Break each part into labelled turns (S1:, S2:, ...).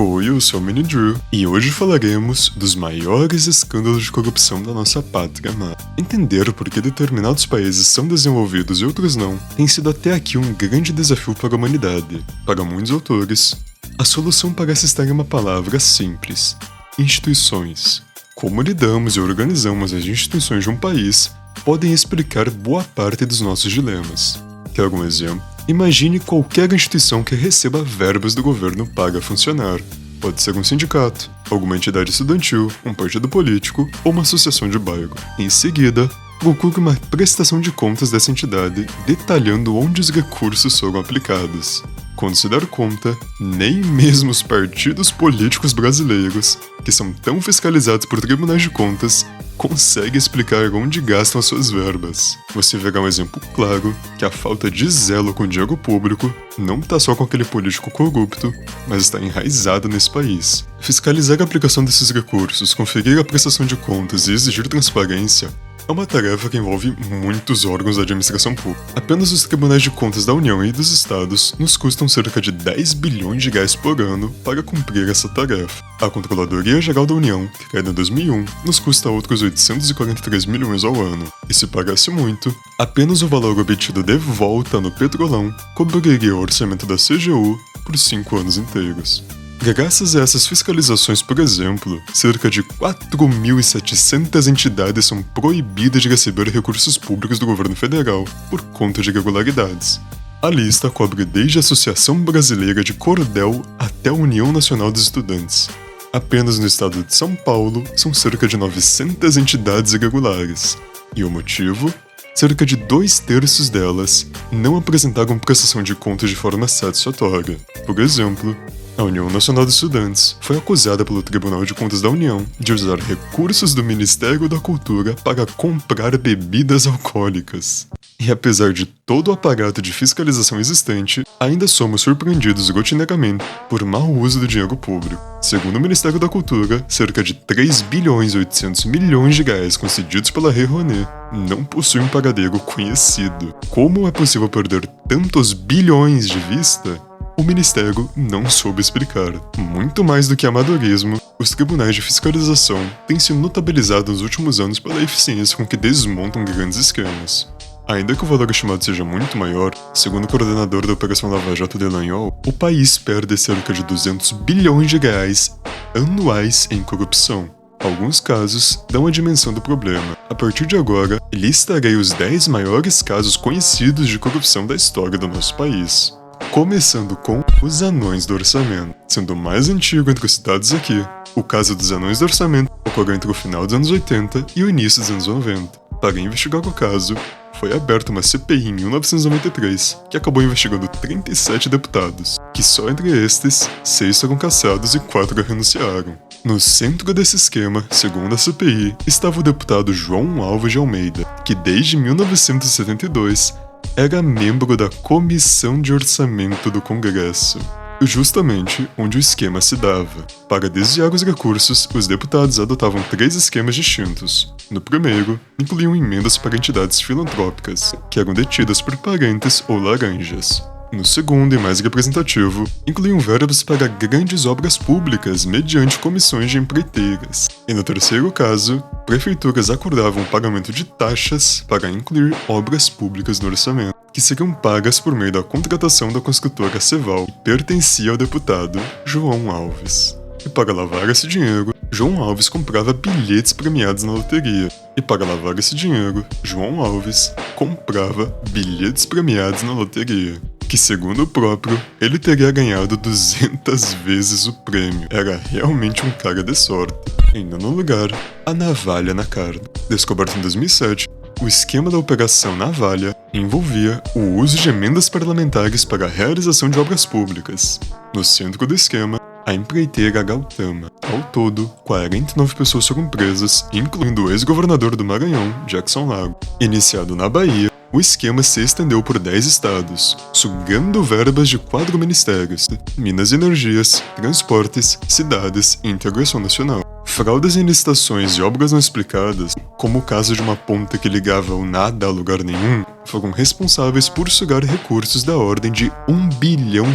S1: Oi, eu sou o Mini Drew e hoje falaremos dos maiores escândalos de corrupção da nossa pátria amada. Entender por que determinados países são desenvolvidos e outros não tem sido até aqui um grande desafio para a humanidade. Para muitos autores, a solução parece estar em uma palavra simples: instituições. Como lidamos e organizamos as instituições de um país podem explicar boa parte dos nossos dilemas. Quer algum exemplo? Imagine qualquer instituição que receba verbas do governo para funcionar. Pode ser um sindicato, alguma entidade estudantil, um partido político ou uma associação de bairro. Em seguida, procure uma prestação de contas dessa entidade, detalhando onde os recursos foram aplicados. Quando se dar conta, nem mesmo os partidos políticos brasileiros, que são tão fiscalizados por tribunais de contas, conseguem explicar onde gastam as suas verbas. Você verá um exemplo claro que a falta de zelo com o dinheiro público não está só com aquele político corrupto, mas está enraizada nesse país. Fiscalizar a aplicação desses recursos, conferir a prestação de contas e exigir transparência é uma tarefa que envolve muitos órgãos da administração pública. Apenas os tribunais de contas da União e dos estados nos custam cerca de 10 bilhões de reais por ano para cumprir essa tarefa. A Controladoria Geral da União, que criada em 2001, nos custa outros 843 milhões ao ano. E se parece muito, apenas o valor obtido de volta no Petrolão cobriria o orçamento da CGU por 5 anos inteiros. Graças a essas fiscalizações, por exemplo, cerca de 4.700 entidades são proibidas de receber recursos públicos do governo federal por conta de irregularidades. A lista cobre desde a Associação Brasileira de Cordel até a União Nacional dos Estudantes. Apenas no estado de São Paulo são cerca de 900 entidades irregulares. E o motivo? Cerca de 2/3 delas não apresentaram prestação de contas de forma satisfatória. Por exemplo, a União Nacional dos Estudantes foi acusada pelo Tribunal de Contas da União de usar recursos do Ministério da Cultura para comprar bebidas alcoólicas. E apesar de todo o aparato de fiscalização existente, ainda somos surpreendidos rotineiramente por mau uso do dinheiro público. Segundo o Ministério da Cultura, cerca de 3 bilhões e 800 milhões de reais concedidos pela Lei Rouanet não possuem um paradeiro conhecido. Como é possível perder tantos bilhões de vista? O Ministério não soube explicar. Muito mais do que amadorismo, os tribunais de fiscalização têm se notabilizado nos últimos anos pela eficiência com que desmontam grandes esquemas. Ainda que o valor estimado seja muito maior, segundo o coordenador da Operação Lava Jato Delanhol, o país perde cerca de 200 bilhões de reais anuais em corrupção. Alguns casos dão a dimensão do problema. A partir de agora, listarei os 10 maiores casos conhecidos de corrupção da história do nosso país. Começando com os anões do orçamento. Sendo o mais antigo entre os citados aqui, o caso dos anões do orçamento ocorreu entre o final dos anos 80 e o início dos anos 90. Para investigar o caso, foi aberta uma CPI em 1993, que acabou investigando 37 deputados, que só entre estes, 6 foram cassados e 4 renunciaram. No centro desse esquema, segundo a CPI, estava o deputado João Alves de Almeida, que desde 1972 era membro da Comissão de Orçamento do Congresso, justamente onde o esquema se dava. Para desviar os recursos, os deputados adotavam 3 esquemas distintos. No primeiro, incluíam emendas para entidades filantrópicas, que eram detidas por parentes ou laranjas. No segundo, e mais representativo, incluíam verbas para grandes obras públicas mediante comissões de empreiteiras. E no terceiro caso, prefeituras acordavam o pagamento de taxas para incluir obras públicas no orçamento, que seriam pagas por meio da contratação da construtora Ceval, que pertencia ao deputado João Alves. E para lavar esse dinheiro, João Alves comprava bilhetes premiados na loteria. E para lavar esse dinheiro, João Alves comprava bilhetes premiados na loteria, que segundo o próprio, ele teria ganhado 200 vezes o prêmio. Era realmente um cara de sorte. Ainda no lugar, a navalha na carne. Descoberto em 2007, o esquema da Operação Navalha envolvia o uso de emendas parlamentares para a realização de obras públicas. No centro do esquema, a empreiteira Gautama. Ao todo, 49 pessoas foram presas, incluindo o ex-governador do Maranhão, Jackson Lago. Iniciado na Bahia, o esquema se estendeu por 10 estados, sugando verbas de 4 ministérios: Minas e Energias, Transportes, Cidades e Integração Nacional. Fraudes em licitações e obras não explicadas, como o caso de uma ponte que ligava o nada a lugar nenhum, foram responsáveis por sugar recursos da ordem de R$1 bilhão,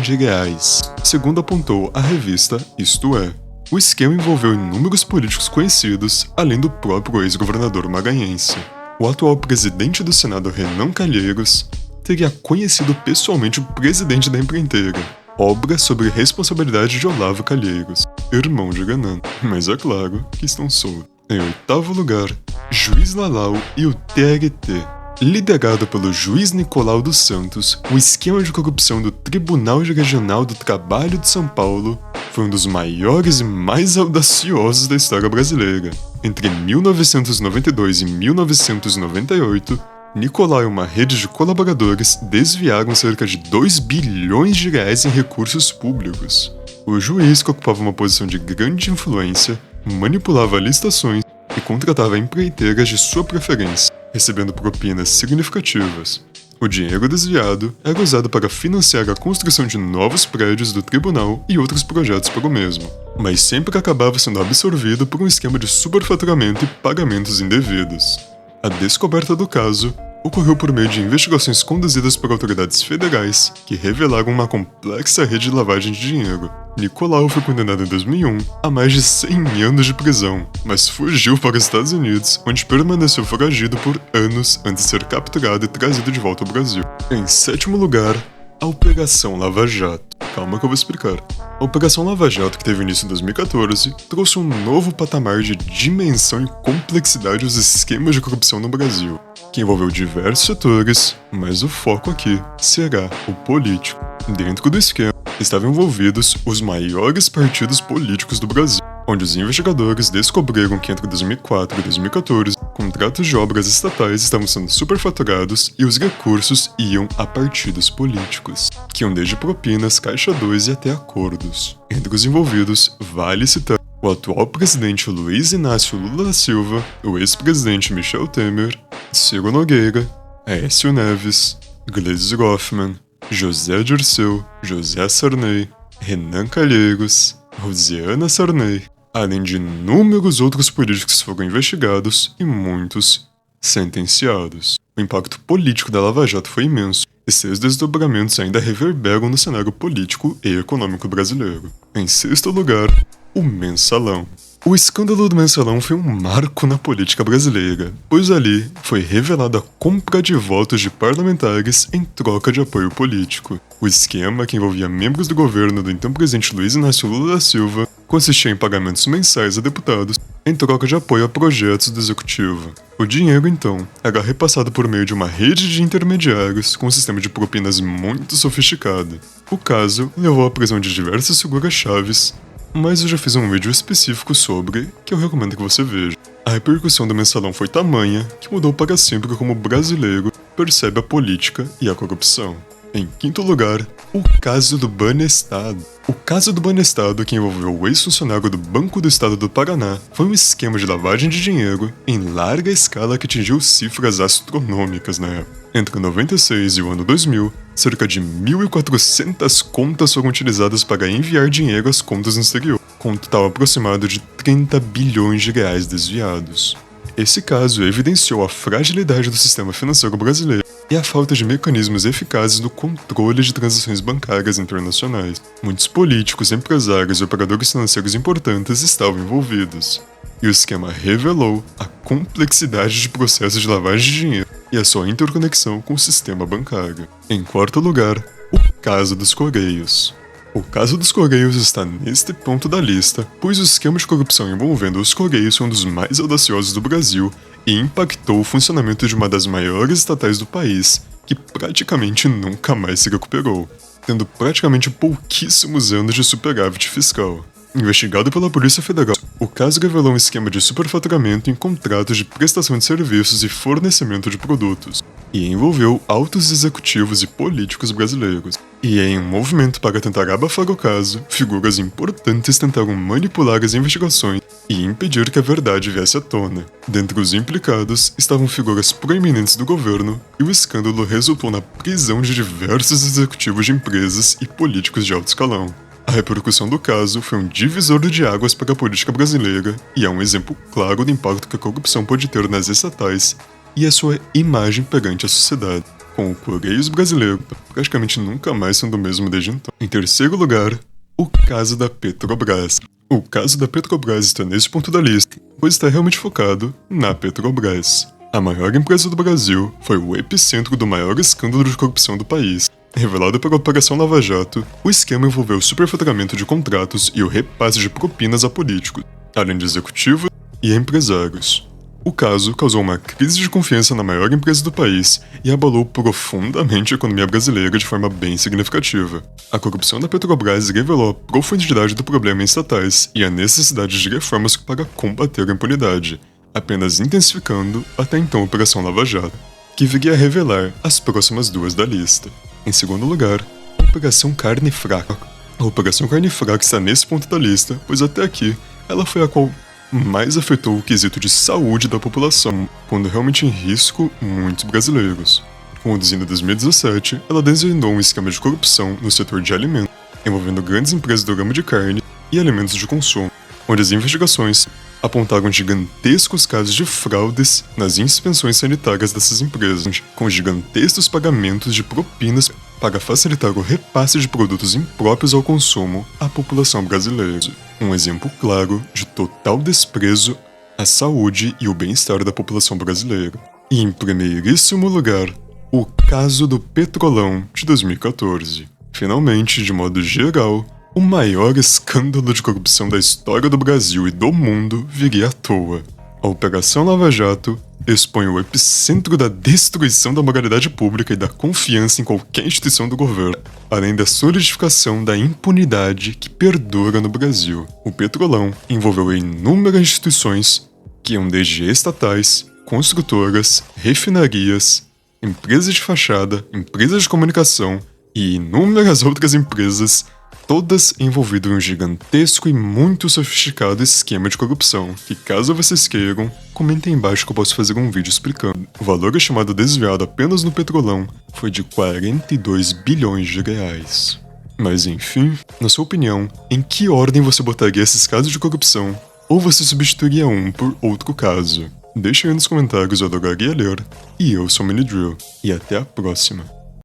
S1: segundo apontou a revista Isto É. O esquema envolveu inúmeros políticos conhecidos, além do próprio ex-governador maranhense. O atual presidente do Senado, Renan Calheiros, teria conhecido pessoalmente o presidente da empreiteira, obra sobre responsabilidade de Olavo Calheiros, irmão de Renan, mas é claro que estão soltos. Em oitavo lugar, Juiz Lalau e o TRT. Liderado pelo juiz Nicolau dos Santos, o esquema de corrupção do Tribunal Regional do Trabalho de São Paulo foi um dos maiores e mais audaciosos da história brasileira. Entre 1992 e 1998, Nicolau e uma rede de colaboradores desviaram cerca de R$2 bilhões em recursos públicos. O juiz, que ocupava uma posição de grande influência, manipulava licitações e contratava empreiteiras de sua preferência, recebendo propinas significativas. O dinheiro desviado era usado para financiar a construção de novos prédios do tribunal e outros projetos para o mesmo, mas sempre acabava sendo absorvido por um esquema de superfaturamento e pagamentos indevidos. A descoberta do caso ocorreu por meio de investigações conduzidas por autoridades federais que revelaram uma complexa rede de lavagem de dinheiro. Nicolau foi condenado em 2001 a mais de 100 anos de prisão, mas fugiu para os Estados Unidos, onde permaneceu foragido por anos antes de ser capturado e trazido de volta ao Brasil. Em sétimo lugar, a Operação Lava Jato. Calma que eu vou explicar. A Operação Lava Jato, que teve início em 2014, trouxe um novo patamar de dimensão e complexidade aos esquemas de corrupção no Brasil, que envolveu diversos setores, mas o foco aqui será o político. Dentro do esquema estavam envolvidos os maiores partidos políticos do Brasil, onde os investigadores descobriram que entre 2004 e 2014, contratos de obras estatais estavam sendo superfaturados e os recursos iam a partidos políticos, que iam desde propinas, caixa 2 e até acordos. Entre os envolvidos, vale citar o atual presidente Luiz Inácio Lula da Silva, o ex-presidente Michel Temer, Ciro Nogueira, Aécio Neves, Gleisi Hoffmann, José Dirceu, José Sarney, Renan Calheiros, Rosiana Sarney, além de inúmeros outros políticos que foram investigados e muitos sentenciados. O impacto político da Lava Jato foi imenso, e seus desdobramentos ainda reverberam no cenário político e econômico brasileiro. Em sexto lugar, o Mensalão. O escândalo do Mensalão foi um marco na política brasileira, pois ali foi revelada a compra de votos de parlamentares em troca de apoio político. O esquema, que envolvia membros do governo do então presidente Luiz Inácio Lula da Silva, consistia em pagamentos mensais a deputados em troca de apoio a projetos do executivo. O dinheiro, então, era repassado por meio de uma rede de intermediários com um sistema de propinas muito sofisticado. O caso levou à prisão de diversas figuras-chaves, mas eu já fiz um vídeo específico sobre, que eu recomendo que você veja. A repercussão do Mensalão foi tamanha que mudou para sempre como o brasileiro percebe a política e a corrupção. Em quinto lugar, o caso do Banestado. O caso do Banestado, que envolveu o ex-funcionário do Banco do Estado do Paraná, foi um esquema de lavagem de dinheiro em larga escala que atingiu cifras astronômicas na época. Entre 96 e o ano 2000, cerca de 1.400 contas foram utilizadas para enviar dinheiro às contas no exterior, com um total aproximado de 30 bilhões de reais desviados. Esse caso evidenciou a fragilidade do sistema financeiro brasileiro e a falta de mecanismos eficazes no controle de transações bancárias internacionais. Muitos políticos, empresários e operadores financeiros importantes estavam envolvidos. E o esquema revelou a complexidade de processos de lavagem de dinheiro e a sua interconexão com o sistema bancário. Em quarto lugar, o caso dos Correios. O caso dos Correios está neste ponto da lista, pois o esquema de corrupção envolvendo os Correios foi um dos mais audaciosos do Brasil e impactou o funcionamento de uma das maiores estatais do país, que praticamente nunca mais se recuperou, tendo praticamente pouquíssimos anos de superávit fiscal. Investigado pela Polícia Federal, o caso revelou um esquema de superfaturamento em contratos de prestação de serviços e fornecimento de produtos, e envolveu altos executivos e políticos brasileiros. E em um movimento para tentar abafar o caso, figuras importantes tentaram manipular as investigações e impedir que a verdade viesse à tona. Dentre os implicados estavam figuras proeminentes do governo, e o escândalo resultou na prisão de diversos executivos de empresas e políticos de alto escalão. A repercussão do caso foi um divisor de águas para a política brasileira e é um exemplo claro do impacto que a corrupção pode ter nas estatais e a sua imagem perante a sociedade, com o Correios brasileiro praticamente nunca mais sendo o mesmo desde então. Em terceiro lugar, o caso da Petrobras. O caso da Petrobras está nesse ponto da lista, pois está realmente focado na Petrobras. A maior empresa do Brasil foi o epicentro do maior escândalo de corrupção do país. Revelado pela Operação Lava Jato, o esquema envolveu o superfaturamento de contratos e o repasse de propinas a políticos, além de executivos e empresários. O caso causou uma crise de confiança na maior empresa do país e abalou profundamente a economia brasileira de forma bem significativa. A corrupção da Petrobras revelou a profundidade do problema em estatais e a necessidade de reformas para combater a impunidade, apenas intensificando até então a Operação Lava Jato, que viria a revelar as próximas duas da lista. Em segundo lugar, a Operação Carne Fraca. A Operação Carne Fraca está nesse ponto da lista, pois até aqui ela foi a qual mais afetou o quesito de saúde da população, pondo realmente em risco muitos brasileiros. Conduzindo em 2017, ela desvendou um esquema de corrupção no setor de alimentos, envolvendo grandes empresas do ramo de carne e alimentos de consumo, onde as investigações apontaram gigantescos casos de fraudes nas inspeções sanitárias dessas empresas, com gigantescos pagamentos de propinas para facilitar o repasse de produtos impróprios ao consumo à população brasileira. Um exemplo claro de total desprezo à saúde e o bem-estar da população brasileira. E em primeiríssimo lugar, o caso do Petrolão de 2014. Finalmente, de modo geral, o maior escândalo de corrupção da história do Brasil e do mundo viria à toa. A Operação Lava Jato expõe o epicentro da destruição da moralidade pública e da confiança em qualquer instituição do governo, além da solidificação da impunidade que perdura no Brasil. O Petrolão envolveu inúmeras instituições que iam desde estatais, construtoras, refinarias, empresas de fachada, empresas de comunicação e inúmeras outras empresas, todas envolvidas em um gigantesco e muito sofisticado esquema de corrupção, que caso vocês queiram, comentem embaixo que eu posso fazer um vídeo explicando. O valor estimado desviado apenas no Petrolão foi de 42 bilhões de reais. Mas enfim, na sua opinião, em que ordem você botaria esses casos de corrupção? Ou você substituiria um por outro caso? Deixe aí nos comentários, eu adoraria ler. E eu sou o Minidrill, e até a próxima.